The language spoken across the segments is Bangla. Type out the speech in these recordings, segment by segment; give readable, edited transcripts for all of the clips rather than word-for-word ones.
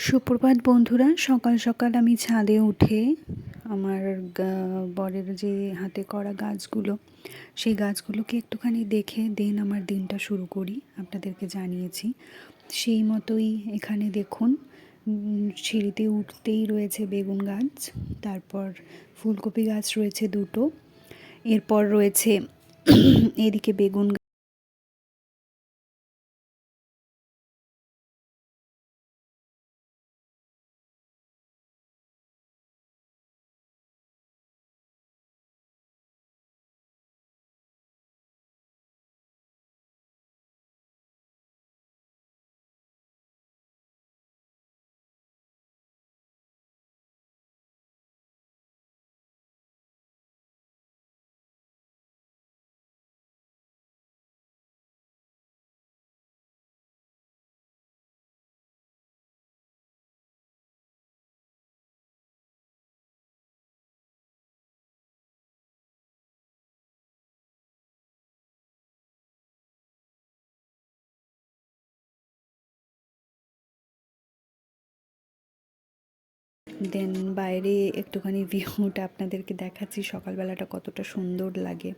সুপ্রভাত বন্ধুরা, সকাল সকাল আমি ছাদে উঠে আমার বরের যে হাতে করা গাছগুলো, সেই গাছগুলোকে একটুখানি দেখে দেন আমার দিনটা শুরু করি। আপনাদেরকে জানিয়েছি সেই মতোই এখানে দেখুন, সিঁড়িতে উঠতেই রয়েছে বেগুন গাছ, তারপর ফুলকপি গাছ রয়েছে দুটো, এরপর রয়েছে এদিকে বেগুন। দেন বাইরে একটুখানি ভিউটা আপনাদেরকে দেখাচ্ছি, সকালবেলাটা কতটা সুন্দর লাগে।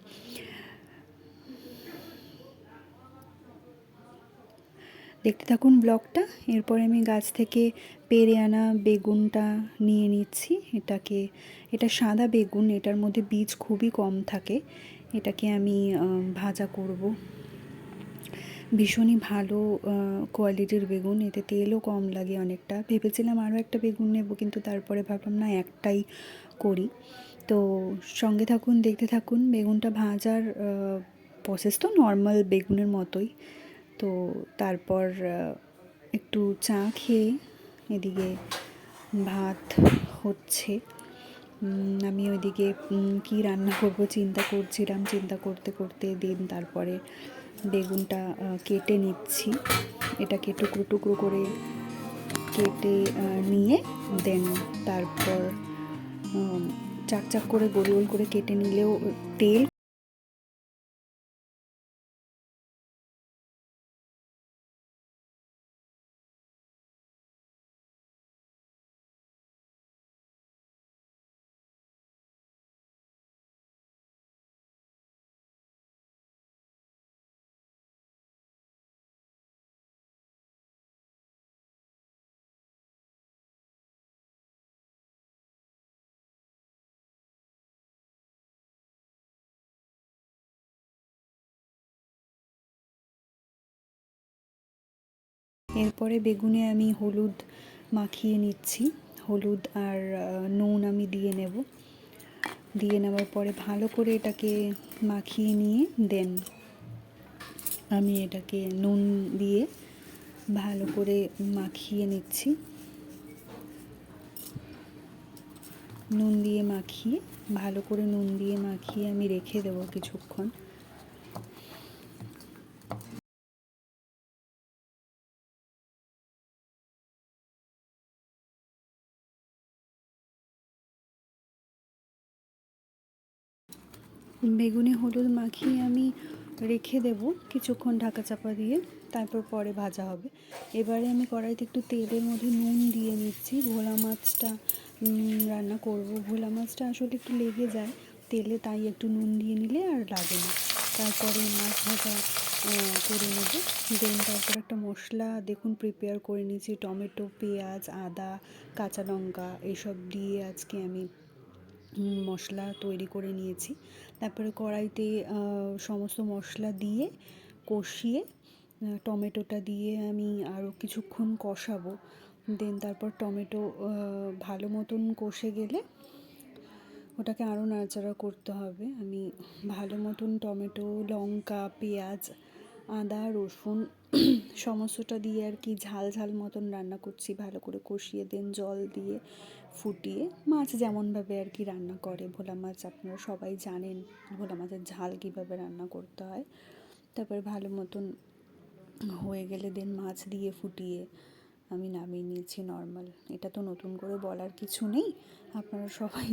দেখতে থাকুন ব্লগটা। এরপরে আমি গাছ থেকে পেড়ে আনা বেগুনটা নিয়ে নিচ্ছি। এটা সাদা বেগুন, এটার মধ্যে বীজ খুবই কম থাকে। এটাকে আমি ভাজা করব। ভীষণই ভালো কোয়ালিটির বেগুন, এতে তেলও কম লাগে অনেকটা। ভেবেছিলাম আরও একটা বেগুন নেব, কিন্তু তারপরে ভাবলাম না, একটাই করি। তো সঙ্গে থাকুন, দেখতে থাকুন। বেগুনটা ভাজার প্রসেস তো নর্মাল বেগুনের মতোই। তো তারপর একটু চা খেয়ে এদিকে ভাত হচ্ছে। আমি ওইদিকে কী রান্না করব চিন্তা করছিলাম। চিন্তা করতে করতে দিন তারপরে বেগুনটা কেটে নিচ্ছি। এটাকে টুকরো টুকরো করে কেটে নিয়ে দেন তারপর চাক চাক করে গোল গোল করে কেটে নিলেও তেল। এরপরে বেগুনে আমি হলুদ মাখিয়ে নিচ্ছি। হলুদ আর নুন আমি দিয়ে নেব। দিয়ে নেওয়ার পরে ভালো করে এটাকে মাখিয়ে নিয়ে দেন আমি এটাকে নুন দিয়ে ভালো করে মাখিয়ে নিচ্ছি। নুন দিয়ে মাখিয়ে ভালো করে নুন দিয়ে মাখিয়ে আমি রেখে দেবো কিছুক্ষণ। বেগুনে হলুদ মাখিয়ে আমি রেখে দেব কিছুক্ষণ ঢাকা চাপা দিয়ে, তারপর পরে ভাজা হবে। এবারে আমি কড়াইতে একটু তেলের মধ্যে নুন দিয়ে নিচ্ছি। ভোলা মাছটা রান্না করব। ভোলা মাছটা আসলে একটু লেগে যায় তেলে, তাই একটু নুন দিয়ে নিলে আর লাগে না। তারপরে মাছ ভাজা করে নেব। দেন তারপর একটা মশলা দেখুন প্রিপেয়ার করে নিয়েছি। টমেটো, পেঁয়াজ, আদা, কাঁচা লঙ্কা এসব দিয়ে আজকে আমি মশলা তৈরি করে নিয়েছি। তারপরে কড়াইতে সমস্ত মশলা দিয়ে কষিয়ে টমেটোটা দিয়ে আমি আরও কিছুক্ষণ কষাবো। দেন তারপর টমেটো ভালো মতন কষে গেলে ওটাকে আরও নাড়াচাড়া করতে হবে। আমি ভালো মতন টমেটো, লঙ্কা, পেঁয়াজ, আদা, রসুন সমস্তটা দিয়ে আর কি ঝাল ঝাল মতন রান্না করছি। ভালো করে কষিয়ে দেন জল দিয়ে ফুটিয়ে, মাছ যেমনভাবে আর কি রান্না করে ভোলা মাছ, আপনারা সবাই জানেন ভোলা মাছের ঝাল কীভাবে রান্না করতে হয়। তারপরে ভালো মতন হয়ে গেলে দেন মাছ দিয়ে ফুটিয়ে আমি নামিয়ে নিয়েছি নর্মাল। এটা তো নতুন করে বলার কিছু নেই, আপনারা সবাই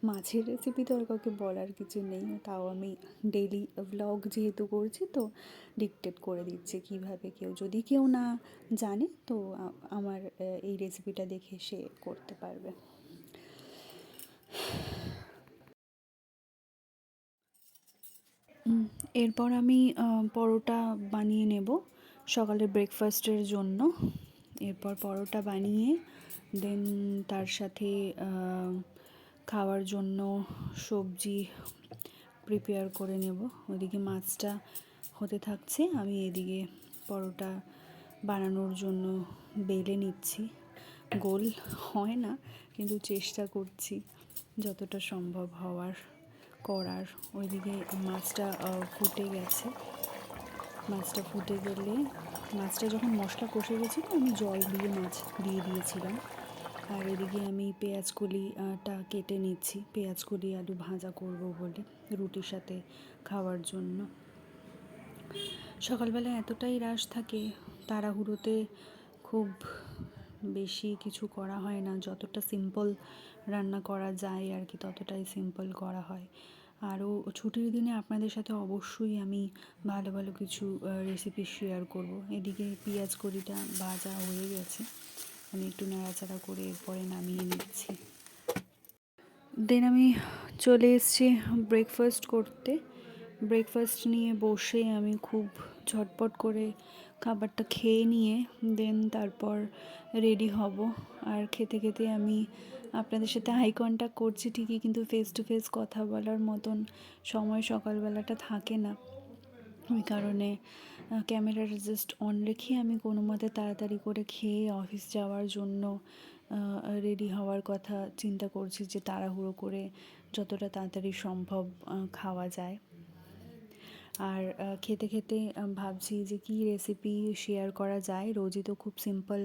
মাছের রেসিপি তো আর কাউকে বলার কিছু নেই, তাও আমি ডেইলি ভ্লগ যেহেতু করছি তো ডিকটেট করে দিচ্ছি কীভাবে, যদি কেউ না জানে তো আমার এই রেসিপিটা দেখে সে করতে পারবে। এরপর আমি পরোটা বানিয়ে নেব সকালের ব্রেকফাস্টের জন্য। এরপর পরোটা বানিয়ে দেন তার সাথে খাওয়ার জন্য সবজি প্রিপেয়ার করে নেব। ওইদিকে মাছটা হতে থাকছে, আমি এদিকে পরোটা বানানোর জন্য বেলে নিচ্ছি। গোল হয় না, কিন্তু চেষ্টা করছি যতটা সম্ভব করার। ওইদিকে মাছটা ফুটে গেছে। মাছটা ফুটে গেলে, মাছটা যখন মশলা কষে গেছিলো আমি জল দিয়ে মাছ দিয়ে দিয়েছিলাম। আর এদিকে আমি পেঁয়াজকলিটা কেটে নিচ্ছি, পেঁয়াজকলি আলু ভাজা করব বলে রুটির সাথে খাওয়ার জন্য। সকালবেলা এতটাই রাশ থাকে, তাড়াহুড়োতে খুব বেশি কিছু করা হয় না, যতটা সিম্পল রান্না করা যায় আর কি ততটাই সিম্পল করা হয়। আরও ছুটির দিনে আপনাদের সাথে অবশ্যই আমি ভালো ভালো কিছু রেসিপি শেয়ার করব। এদিকে পেঁয়াজ কড়িটা ভাজা হয়ে গেছে, আমি একটু নাড়াচাড়া করে এরপরে নামিয়ে নিচ্ছি। দেন আমি চলে এসেছি ব্রেকফাস্ট করতে। ব্রেকফাস্ট নিয়ে বসে আমি খুব ঝটপট করে খাবারটা খেয়ে নিয়ে দেন তারপর রেডি হব। আর খেতে খেতে আমি আপনাদের সাথে আই কন্ট্যাক্ট করছি ঠিকই, কিন্তু ফেস টু ফেস কথা বলার মতন সময় সকালবেলাটা থাকে না। ওই কারণে ক্যামেরাটা জাস্ট অন রেখে আমি কোনো মতে তাড়াতাড়ি করে খেয়ে অফিস যাওয়ার জন্য রেডি হওয়ার কথা চিন্তা করছি, যে তাড়াহুড়ো করে যতটা তাড়াতাড়ি সম্ভব খাওয়া যায়। আর খেতে খেতে ভাবছি যে কী রেসিপি শেয়ার করা যায়। রোজই তো খুব সিম্পল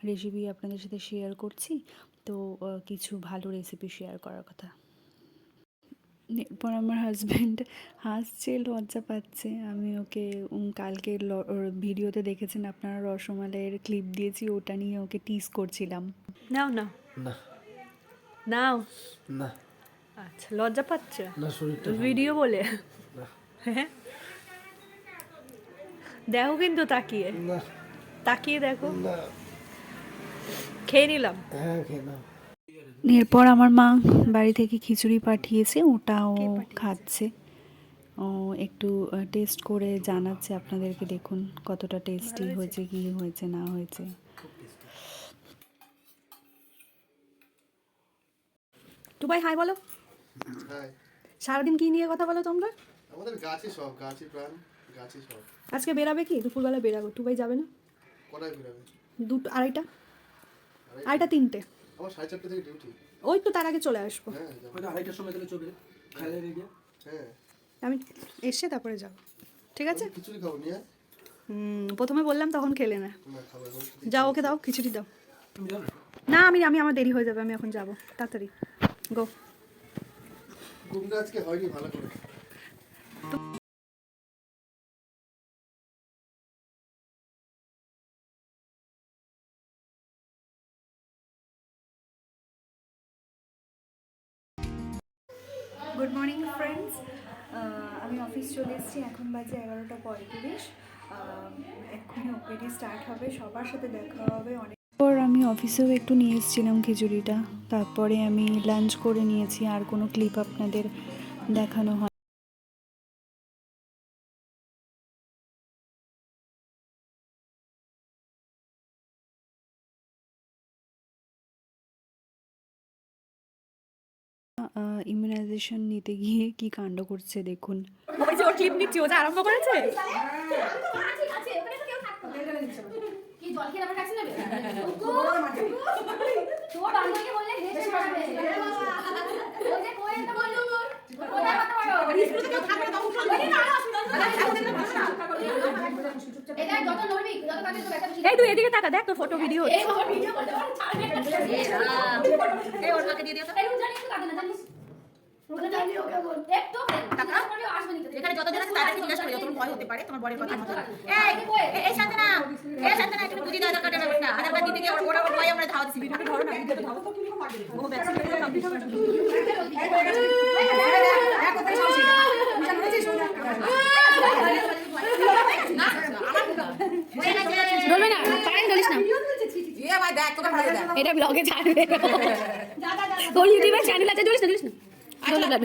রেসিপি আপনাদের সাথে শেয়ার করছি, তো কিছু ভালো রেসিপি শেয়ার করার কথা। এরপর আমার হাজব্যান্ড হাসছে, লজ্জা পাচ্ছে। আমি ওকে কালকে ভিডিওতে দেখেছেন আপনারা, রসমালাইয়ের ক্লিপ দিয়েছি, ওটা নিয়ে ওকে টিজ করছিলাম। নাও না নাও না, আচ্ছা, লজ্জা পাচ্ছে না শরীরটা ভিডিও বলে? হ্যাঁ, দেখো কিন্তু তাকিয়ে না, তাকিয়ে দেখো। না, খেয়ে নিলাম। হ্যাঁ খেয়ে নাও। এরপর আমার মা বাড়ি থেকে খিচুড়ি পাঠিয়েছে, ওটাও খাচ্ছে। ও একটু টেস্ট করে জানাচ্ছে আপনাদেরকে, দেখুন কতটা টেস্টি হয়েছে, কী হয়েছে না হয়েছে। টুবাই হাই বলো। হাই। সারাদিন কি নিয়ে কথা বলো তোমরা? আমাদের গাছই সব, গাছই প্রাণ, গাছই সব। আজকে বেরাবে কি? দুপুরবেলা বেরাবো। টুবাই যাবে না? কটায় বেরাবে? আড়াইটা, 3টে। আমার 4:30 থেকে ডিউটি। ওই তো তার আগে চলে আসবো। হ্যাঁ যাবো। ওই 2:30টার সময় গেলে চলবে, খাইলে রেগে। হ্যাঁ আমি এসে তারপরে যাবো, ঠিক আছে? খিচুড়ি খাবো নিয়ে। প্রথমে বললাম তখন খেলে না। না খাবো এখন। যাও, ওকে দাও, খিচুড়ি দাও। তুমি জানো না, আমি আমার দেরি হয়ে যাবে, আমি এখন যাবো তাড়াতাড়ি। গো। ঘুমটা আজকে হয়নি ভালো করে। গুড মর্নিং ফ্রেন্ডস, আমি অফিস চলে এসেছি, এখন বাজে 11:35। এক্ষুনি ওপিডি স্টার্ট হবে, সবার সাথে দেখা হবে অনেক পর। আমি অফিসেও একটু নিয়ে এসেছিলাম খিচুড়িটা, তারপরে আমি লাঞ্চ করে নিয়েছি। আর কোনো ক্লিপ আপনাদের দেখানো হয় ইমিউনাইজেশন নিতে গিয়ে কি কাণ্ড করছে দেখুন। ওই যে ওর ক্লিপ নিচ্ছি, ও যে আরম্ভ করেছে। এই তুই এদিকে তাকা, দেখ তোর ফটো ভিডিও হচ্ছে। এখানে যতজন আছে তাদেরকে জিজ্ঞাসা করি, যতক্ষণ ভয় হতে পারে তোমার বরের কথা মতো। এই শান্তনা, একটু বুঝি দাও আধার কার্ডের ব্যাপারটা। আধার কার্ড দিতে গিয়ে ওর খাওয়া দিচ্ছি ভিডিওটা ধরো না ভিডিওটা ধরো তো তুমি মারবে ও ভ্যাকসিন করে কমপ্লিট হবে এক কথা শুনছি না মনে শুনছি বলবে না পারেন বলিস না এ ভাই দেখ তোকে ভালো দেখ এটা ব্লগে ছাড়বে তোর ইউটিউবে চ্যানেল আছে জুলিস না জুলিস না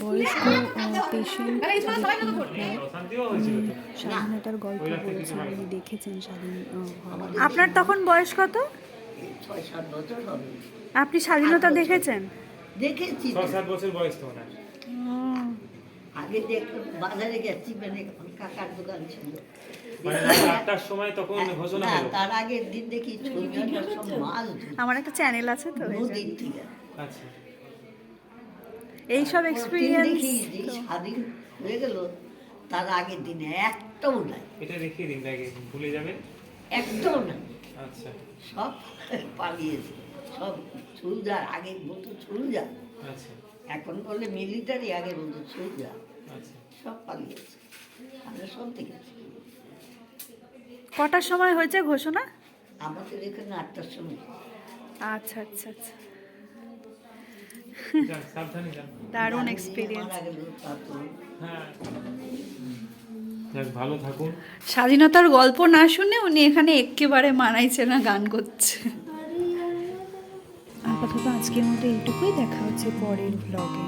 বয়স্ক পেশেন্ট স্বাধীনতার গল্প বলছেন, উনি দেখেছেন স্বাধীন আপনার তখন বয়স কত? 6-7 বছর হবে। আপনি স্বাধীনতা দেখেছেন? দেখেছি তো। 6-7 বছর বয়স তো ওনার। আগে বাজারে গেছি মানে কাকার দোকান ছিল মানে রাত 8টার সময় তখন ঘোষণা না, হলো। তার আগের দিন দেখি ছবিটা সব মাছ ধরছে আমার একটা চ্যানেল আছে তো এই নদীর থেকে আচ্ছা। এই সব এক্সপেরিয়েন্স দেখি যে স্বাধীন হয়ে গেল তার আগের দিনে একটাও নাই, এটা দেখিয়ে দিন আগে ভুলে যাবেন। একটাও নাই, আচ্ছা সব পালিয়েছে, সব সুলজার আগে বলতো সুলজা, আচ্ছা এখন বলে মিলিটারি, আগে বলতো সুলজা, আচ্ছা। সব পালিয়েছে। আমরা সব দেখেছি। কটার সময় হয়েছে ঘোষণা? আমাদের এখানে 8টার সময়। আচ্ছা আচ্ছা আচ্ছা, যান সাবধানে যান। দারুণ এক্সপিরিয়েন্স। মারা গেল তারপর হ্যাঁ যাক, ভালো থাকুন। স্বাধীনতার গল্প না শুনে উনি এখানে একেবারে মানাইছে না, গান করছে। আপাতত আজকের মতো এইটুকুই, দেখা হচ্ছে পরের ব্লগে।